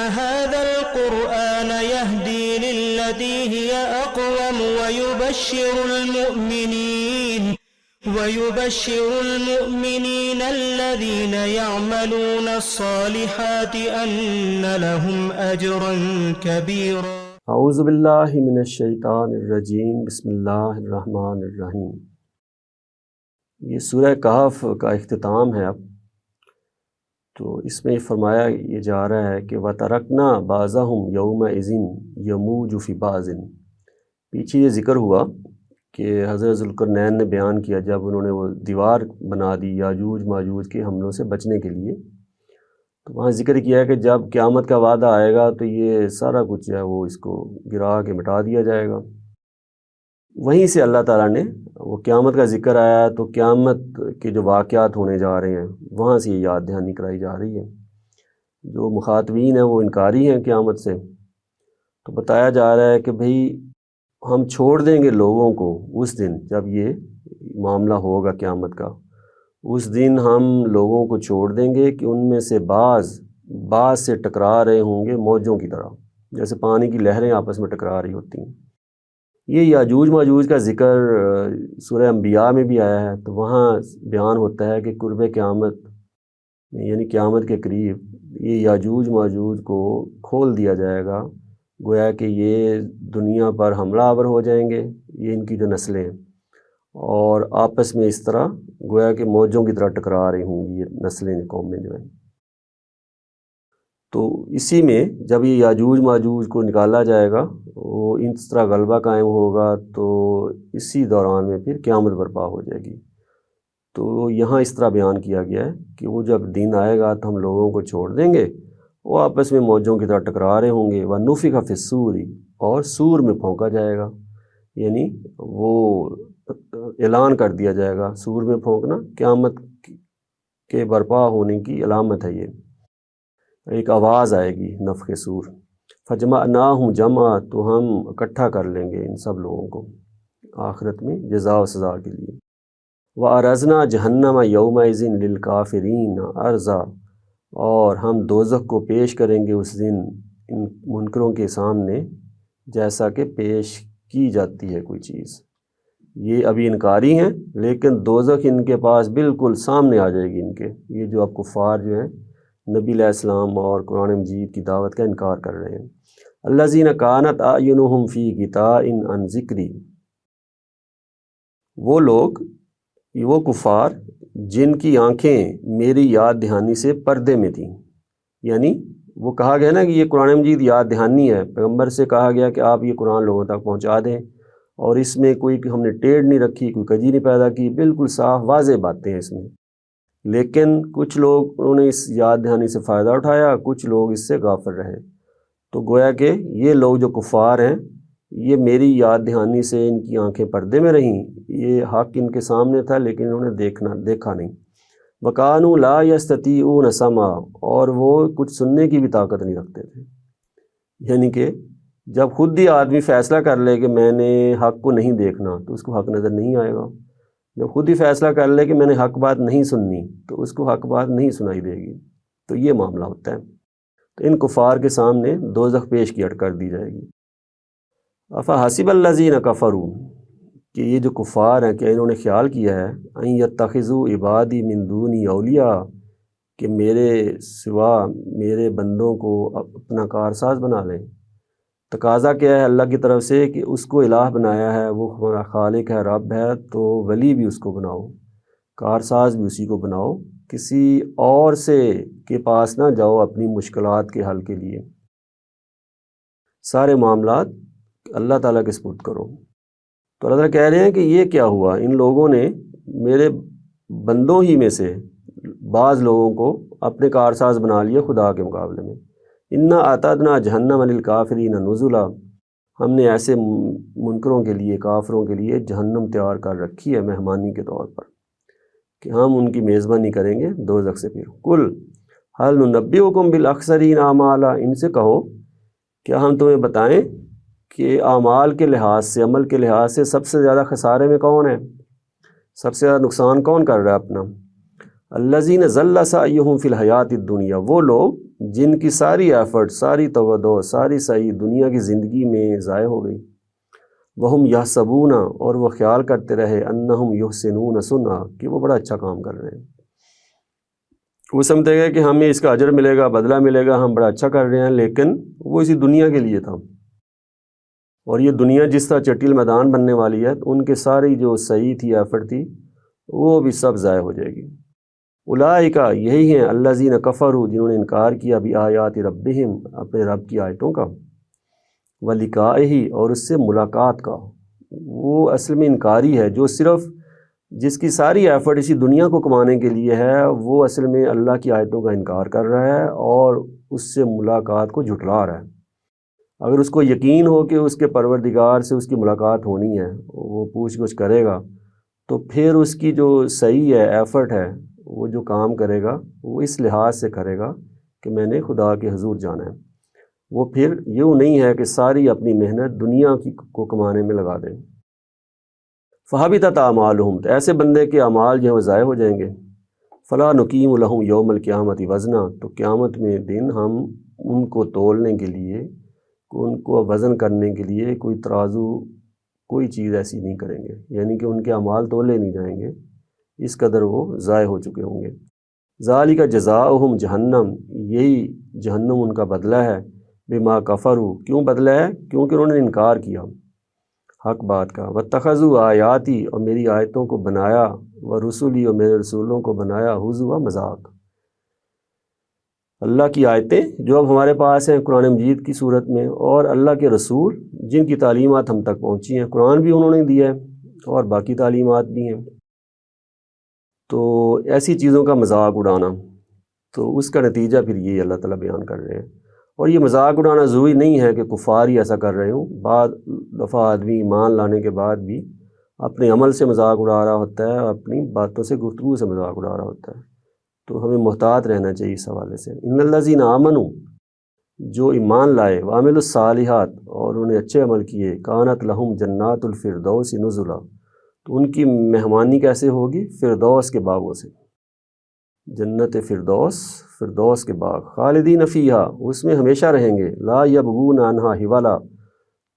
هذا القرآن يهدي للتي هي أقوم ويبشر المؤمنين الذين يعملون الصالحات أن لهم أجرا كبيرا. اعوذ باللہ من الشیطان الرجیم، بسم اللہ الرحمن الرحیم۔ یہ سورہ کہف کا اختتام ہے اب، تو اس میں فرمایا یہ جا رہا ہے کہ وَتَرَكْنَا بَعْضَهُمْ يَوْمَئِذٍ يَمُوجُ فِي بَعْضٍ۔ پیچھے یہ ذکر ہوا کہ حضرت ذوالقرنین نے بیان کیا جب انہوں نے وہ دیوار بنا دی یاجوج ماجوج کے حملوں سے بچنے کے لیے، تو وہاں ذکر کیا ہے کہ جب قیامت کا وعدہ آئے گا تو یہ سارا کچھ جو ہے وہ اس کو گرا کے مٹا دیا جائے گا۔ وہیں سے اللہ تعالیٰ نے وہ قیامت کا ذکر آیا تو قیامت کے جو واقعات ہونے جا رہے ہیں وہاں سے یہ یاد دہانی کرائی جا رہی ہے۔ جو مخاطبین ہیں وہ انکاری ہیں قیامت سے، تو بتایا جا رہا ہے کہ بھئی ہم چھوڑ دیں گے لوگوں کو اس دن جب یہ معاملہ ہوگا قیامت کا، اس دن ہم لوگوں کو چھوڑ دیں گے کہ ان میں سے بعض سے ٹکرا رہے ہوں گے موجوں کی طرح، جیسے پانی کی لہریں آپس میں ٹکرا رہی ہوتی ہیں۔ یہ یاجوج ماجوج کا ذکر سورہ انبیاء میں بھی آیا ہے، تو وہاں بیان ہوتا ہے کہ قرب قیامت یعنی قیامت کے قریب یہ یاجوج ماجوج کو کھول دیا جائے گا، گویا کہ یہ دنیا پر حملہ آور ہو جائیں گے، یہ ان کی جو نسلیں ہیں، اور آپس میں اس طرح گویا کہ موجوں کی طرح ٹکرا رہی ہوں گی یہ نسلیں قومیں جو ہیں۔ تو اسی میں جب یہ یاجوج ماجوج کو نکالا جائے گا، وہ اس طرح غلبہ قائم ہوگا، تو اسی دوران میں پھر قیامت برپا ہو جائے گی۔ تو یہاں اس طرح بیان کیا گیا ہے کہ وہ جب دن آئے گا تو ہم لوگوں کو چھوڑ دیں گے، وہ آپس میں موجوں کی طرح ٹکرا رہے ہوں گے، وَنُفِخَ فِي الصُّورِ، اور سور میں پھونکا جائے گا، یعنی وہ اعلان کر دیا جائے گا۔ سور میں پھونکنا قیامت کے برپا ہونے کی علامت ہے، یہ ایک آواز آئے گی نفخ سور۔ فَجَمَعْنَاهُمْ جَمْعًا، تو ہم اکٹھا کر لیں گے ان سب لوگوں کو آخرت میں جزا و سزا کے لیے۔ وَأَرَزْنَا جَهَنَّمَ يَوْمَئِذٍ لِلْكَافِرِينَ عَرْضًا، اور ہم دوزخ کو پیش کریں گے اس دن ان منکروں کے سامنے جیسا کہ پیش کی جاتی ہے کوئی چیز۔ یہ ابھی انکاری ہیں، لیکن دوزخ ان کے پاس بالکل سامنے آ جائے گی ان کے، یہ جو اب کفار جو ہیں نبی علیہ السلام اور قرآن مجید کی دعوت کا انکار کر رہے ہیں۔ الذین کانت اعینہم فی غطاء عن ذکری، وہ لوگ، وہ کفار جن کی آنکھیں میری یاد دہانی سے پردے میں تھیں، یعنی وہ کہا گیا نا کہ یہ قرآن مجید یاد دہانی ہے، پیغمبر سے کہا گیا کہ آپ یہ قرآن لوگوں تک پہنچا دیں، اور اس میں کوئی ہم نے ٹیڑھ نہیں رکھی، کوئی کجی نہیں پیدا کی، بالکل صاف واضح باتیں ہیں اس میں۔ لیکن کچھ لوگ انہوں نے اس یاد دہانی سے فائدہ اٹھایا، کچھ لوگ اس سے غافل رہے۔ تو گویا کہ یہ لوگ جو کفار ہیں، یہ میری یاد دہانی سے ان کی آنکھیں پردے میں رہیں، یہ حق ان کے سامنے تھا لیکن انہوں نے دیکھا نہیں۔ وَكَانُوا لَا يَسْتَطِيعُونَ سَمْعًا، اور وہ کچھ سننے کی بھی طاقت نہیں رکھتے تھے، یعنی کہ جب خود ہی آدمی فیصلہ کر لے کہ میں نے حق کو نہیں دیکھنا تو اس کو حق نظر نہیں آئے گا، جب خود ہی فیصلہ کر لے کہ میں نے حق بات نہیں سننی تو اس کو حق بات نہیں سنائی دے گی، تو یہ معاملہ ہوتا ہے۔ تو ان کفار کے سامنے دوزخ پیش کی کر دی جائے گی۔ افحسب الذین کفروا، کہ یہ جو کفار ہیں کہ انہوں نے خیال کیا ہے ان یتخذوا عبادی من دونی اولیاء، کہ میرے سوا میرے بندوں کو اپنا کارساز بنا لیں۔ تقاضا کیا ہے اللہ کی طرف سے کہ اس کو الہ بنایا ہے، وہ ہمارا خالق ہے، رب ہے، تو ولی بھی اس کو بناؤ، کارساز بھی اسی کو بناؤ، کسی اور سے کے پاس نہ جاؤ اپنی مشکلات کے حل کے لیے، سارے معاملات اللہ تعالیٰ کے سپرد کرو۔ تو اللہ تعالیٰ کہہ رہے ہیں کہ یہ کیا ہوا، ان لوگوں نے میرے بندوں ہی میں سے بعض لوگوں کو اپنے کارساز بنا لیے خدا کے مقابلے میں۔ انا اعتدنا جہنم للکافرین نزلا، ہم نے ایسے منکروں کے لیے، کافروں کے لیے جہنم تیار کر رکھی ہے مہمانی کے طور پر، کہ ہم ان کی میزبانی کریں گے دوزخ سے۔ پھر قل هل ننبئکم بالاخسرین اعمالا، ان سے کہو کیا ہم تمہیں بتائیں کہ اعمال کے لحاظ سے، عمل کے لحاظ سے سب سے زیادہ خسارے میں کون ہے، سب سے زیادہ نقصان کون کر رہا ہے اپنا؟ الذین ضل سعیہم فی الحیات الدنیا، وہ لوگ جن کی ساری ایفرٹ، ساری توجہ، ساری سعی دنیا کی زندگی میں ضائع ہو گئی۔ وہم یحسبون، اور وہ خیال کرتے رہے، انہم یحسنون صنعا، کہ وہ بڑا اچھا کام کر رہے ہیں۔ وہ سمجھتے گئے کہ ہمیں اس کا اجر ملے گا، بدلہ ملے گا، ہم بڑا اچھا کر رہے ہیں، لیکن وہ اسی دنیا کے لیے تھا۔ اور یہ دنیا جس طرح چٹیل میدان بننے والی ہے، ان کے ساری جو سعی تھی، ایفرٹ تھی، وہ بھی سب ضائع ہو جائے گی۔ اولئک، یہی ہیں، الذین کفروا، جنہوں نے انکار کیا، بآیات ربہم، اپنے رب کی آیتوں کا، ولقائہ، اور اس سے ملاقات کا۔ وہ اصل میں انکاری ہے، جو صرف جس کی ساری ایفرٹ اسی دنیا کو کمانے کے لیے ہے، وہ اصل میں اللہ کی آیتوں کا انکار کر رہا ہے اور اس سے ملاقات کو جھٹلا رہا ہے۔ اگر اس کو یقین ہو کہ اس کے پروردگار سے اس کی ملاقات ہونی ہے، وہ پوچھ گچھ کرے گا، تو پھر اس کی جو صحیح ہے، ایفرٹ ہے، وہ جو کام کرے گا وہ اس لحاظ سے کرے گا کہ میں نے خدا کے حضور جانا ہے۔ وہ پھر یوں نہیں ہے کہ ساری اپنی محنت دنیا کی کو کمانے میں لگا دیں۔ فحبطت اعمالہم، تو ایسے بندے کے اعمال جو ہیں وہ ضائع ہو جائیں گے۔ فلا نقیم لہم یوم القیامت وزنا، تو قیامت میں دن ہم ان کو تولنے کے لیے، ان کو وزن کرنے کے لیے کوئی ترازو، کوئی چیز ایسی نہیں کریں گے، یعنی کہ ان کے اعمال تولے نہیں جائیں گے، اس قدر وہ ضائع ہو چکے ہوں گے۔ ذالک جزاؤہم جہنم، یہی جہنم ان کا بدلہ ہے، بما کفروا، کیوں بدلہ ہے؟ کیونکہ انہوں نے انکار کیا حق بات کا، واتخذوا آیاتی، اور میری آیتوں کو بنایا، ورسلی، اور میرے رسولوں کو بنایا، ہزوا، مذاق۔ اللہ کی آیتیں جو اب ہمارے پاس ہیں قرآن مجید کی صورت میں، اور اللہ کے رسول جن کی تعلیمات ہم تک پہنچی ہیں، قرآن بھی انہوں نے دیا ہے اور باقی تعلیمات بھی ہیں، تو ایسی چیزوں کا مذاق اڑانا، تو اس کا نتیجہ پھر یہ اللہ تعالیٰ بیان کر رہے ہیں۔ اور یہ مذاق اڑانا ضروری نہیں ہے کہ کفار ہی ایسا کر رہے ہوں، بعض دفعہ آدمی ایمان لانے کے بعد بھی اپنے عمل سے مذاق اڑا رہا ہوتا ہے، اپنی باتوں سے، گفتگو سے مذاق اڑا رہا ہوتا ہے، تو ہمیں محتاط رہنا چاہیے اس حوالے سے۔ ان الذین آمنوا، جو ایمان لائے، وعملوا الصالحات، اور انہوں نے اچھے عمل کیے، کانت لہم جنات الفردوس نزلا، تو ان کی مہمانی کیسے ہوگی؟ فردوس کے باغوں سے، جنت فردوس، فردوس کے باغ، خالدین فیہا، اس میں ہمیشہ رہیں گے، لا یبغون عنہا حولا،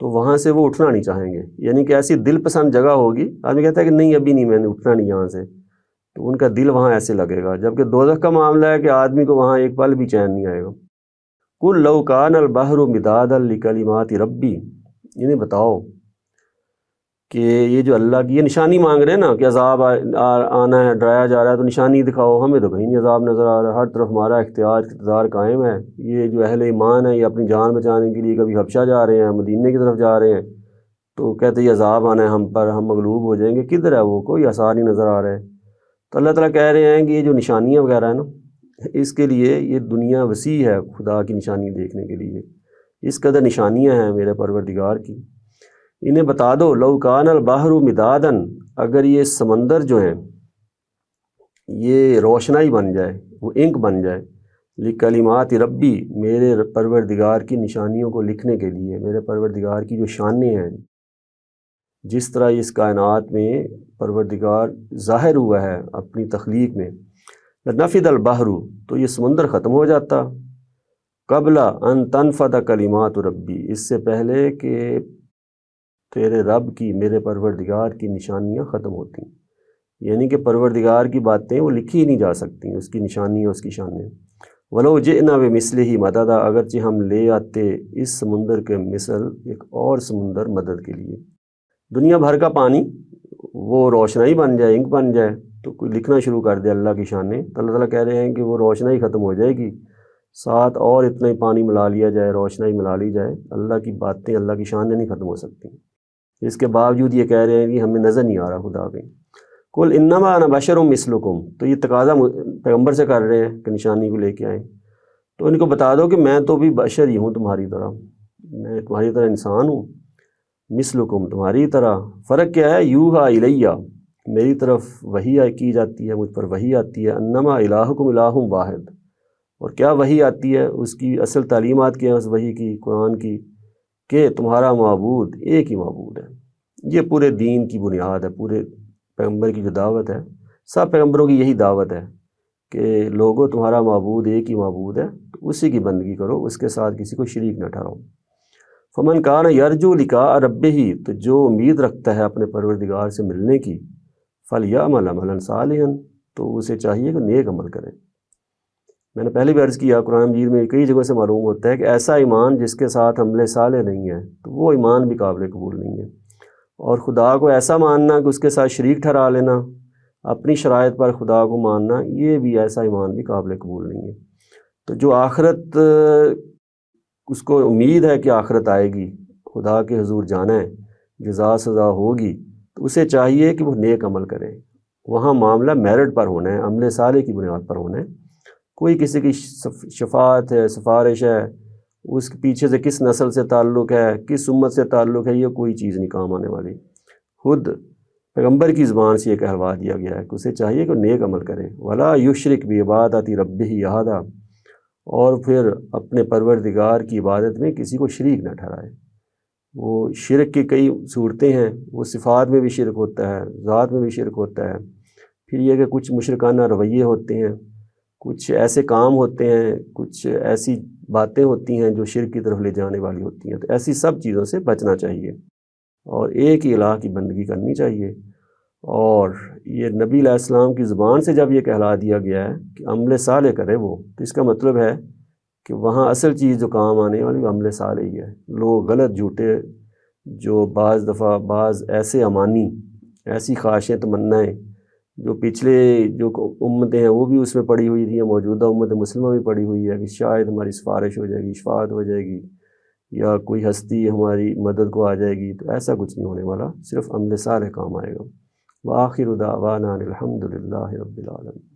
تو وہاں سے وہ اٹھنا نہیں چاہیں گے، یعنی کہ ایسی دل پسند جگہ ہوگی، آدمی کہتا ہے کہ نہیں ابھی نہیں، میں نے اٹھنا نہیں یہاں سے، تو ان کا دل وہاں ایسے لگے گا، جبکہ دوزخ کا معاملہ ہے کہ آدمی کو وہاں ایک پل بھی چین نہیں آئے گا۔ قل لو کان البحر مدادا لکلمات ربی، انہیں بتاؤ کہ یہ جو اللہ کی یہ نشانی مانگ رہے ہیں نا کہ عذاب آنا ہے، ڈرایا جا رہا ہے، تو نشانی دکھاؤ، ہمیں تو کہیں نہیں عذاب نظر آ رہا ہے، ہر طرف ہمارا اقتدار قائم ہے۔ یہ جو اہل ایمان ہے، یہ اپنی جان بچانے کے لیے کبھی حبشہ جا رہے ہیں، مدینے کی طرف جا رہے ہیں، تو کہتے ہیں یہ عذاب آنا ہے ہم پر، ہم مغلوب ہو جائیں گے، کدھر ہے وہ؟ کوئی آثار نہیں نظر آ رہا ہے۔ تو اللہ تعالیٰ کہہ رہے ہیں کہ یہ جو نشانیاں وغیرہ ہیں نا، اس کے لیے یہ دنیا وسیع ہے خدا کی نشانی دیکھنے کے لیے، اس قدر نشانیاں ہیں میرے پروردگار کی۔ انہیں بتا دو، لو کان البحر مدادن، اگر یہ سمندر جو ہیں یہ روشنائی بن جائے، وہ انک بن جائے، لکلمات ربی، میرے پروردگار کی نشانیوں کو لکھنے کے لیے، میرے پروردگار کی جو شانیں ہیں، جس طرح اس کائنات میں پروردگار ظاہر ہوا ہے اپنی تخلیق میں، نفد البحر، تو یہ سمندر ختم ہو جاتا، قبل ان تنفد کلمات ربی، اس سے پہلے کہ تیرے رب کی، میرے پروردگار کی نشانیاں ختم ہوتی، یعنی کہ پروردگار کی باتیں وہ لکھی ہی نہیں جا سکتی، اس کی نشانیاں، اس کی شانیں۔ ولو جئنا بمثلہ مددا، اگرچہ ہم لے آتے اس سمندر کے مثل ایک اور سمندر مدد کے لیے، دنیا بھر کا پانی وہ روشنائی بن جائے، انک بن جائے، تو کوئی لکھنا شروع کر دے اللہ کی شانیں، تو اللہ تعالیٰ کہہ رہے ہیں کہ وہ روشنائی ختم ہو جائے گی، ساتھ اور اتنا ہی پانی ملا لیا جائے، روشنائی ملا لی جائے، اللہ کی باتیں، اللہ کی شانیں نہیں ختم ہو سکتی۔ اس کے باوجود یہ کہہ رہے ہیں کہ ہمیں نظر نہیں آ رہا خدا کہیں۔ قل انما انا بشر مثلکم، تو یہ تقاضا پیغمبر سے کر رہے ہیں کہ نشانی کو لے کے آئیں، تو ان کو بتا دو کہ میں تو بھی بشر ہی ہوں تمہاری طرح، میں تمہاری طرح انسان ہوں، مثلکم، تمہاری طرح، فرق کیا ہے؟ یوحا الیہ، میری طرف وحی کی جاتی ہے، مجھ پر وحی آتی ہے، انما الہکم الہ واحد، اور کیا وحی آتی ہے، اس کی اصل تعلیمات کیا ہے اس وحی کی، قرآن کی، کہ تمہارا معبود ایک ہی معبود ہے۔ یہ پورے دین کی بنیاد ہے، پورے پیغمبر کی جو دعوت ہے، سب پیغمبروں کی یہی دعوت ہے کہ لوگوں تمہارا معبود ایک ہی معبود ہے، تو اسی کی بندگی کرو، اس کے ساتھ کسی کو شریک نہ ٹھہراؤ۔ فمن کان یرجو لقاء ربہ، تو جو امید رکھتا ہے اپنے پروردگار سے ملنے کی، فلیعمل عملا صالحا، تو اسے چاہیے کہ نیک عمل کرے۔ میں نے پہلے بھی عرض کیا، قرآن مجید میں کئی جگہوں سے معلوم ہوتا ہے کہ ایسا ایمان جس کے ساتھ عمل صالح نہیں ہے تو وہ ایمان بھی قابل قبول نہیں ہے۔ اور خدا کو ایسا ماننا کہ اس کے ساتھ شریک ٹھہرا لینا، اپنی شرائط پر خدا کو ماننا، یہ بھی ایسا ایمان بھی قابل قبول نہیں ہے۔ تو جو آخرت، اس کو امید ہے کہ آخرت آئے گی، خدا کے حضور جانا ہے، جزا سزا ہوگی، تو اسے چاہیے کہ وہ نیک عمل کرے۔ وہاں معاملہ میرٹ پر ہونا ہے، عمل صالح کی بنیاد پر ہونا ہے۔ کوئی کسی کی شفاعت ہے، سفارش ہے، اس کے پیچھے سے کس نسل سے تعلق ہے، کس امت سے تعلق ہے، یہ کوئی چیز نہیں کام آنے والی۔ خود پیغمبر کی زبان سے یہ کہلوا دیا گیا ہے کہ اسے چاہیے کہ نیک عمل کرے۔ ولا یشرک بعبادت ربہ احدا، اور پھر اپنے پروردگار کی عبادت میں کسی کو شریک نہ ٹھہرائے۔ وہ شرک کی کئی صورتیں ہیں، وہ صفات میں بھی شرک ہوتا ہے، ذات میں بھی شرک ہوتا ہے، پھر یہ کہ کچھ مشرکانہ رویے ہوتے ہیں، کچھ ایسے کام ہوتے ہیں، کچھ ایسی باتیں ہوتی ہیں جو شرک کی طرف لے جانے والی ہوتی ہیں۔ تو ایسی سب چیزوں سے بچنا چاہیے اور ایک ہی الہ کی بندگی کرنی چاہیے۔ اور یہ نبی علیہ السلام کی زبان سے جب یہ کہلا دیا گیا ہے کہ عمل صالح کرے وہ، تو اس کا مطلب ہے کہ وہاں اصل چیز جو کام آنے والی وہ عمل صالح ہی ہے۔ لوگ غلط جھوٹے، جو بعض دفعہ بعض ایسے امانی، ایسی خواہشیں تمنائیں جو پچھلے جو امتیں ہیں وہ بھی اس میں پڑی ہوئی تھیں، موجودہ امت مسلمہ بھی پڑی ہوئی ہے کہ شاید ہماری سفارش ہو جائے گی، شفاعت ہو جائے گی، یا کوئی ہستی ہماری مدد کو آ جائے گی، تو ایسا کچھ نہیں ہونے والا، صرف عمل صالح کام آئے گا۔ وآخر دعوانا الحمد للہ رب العالمین۔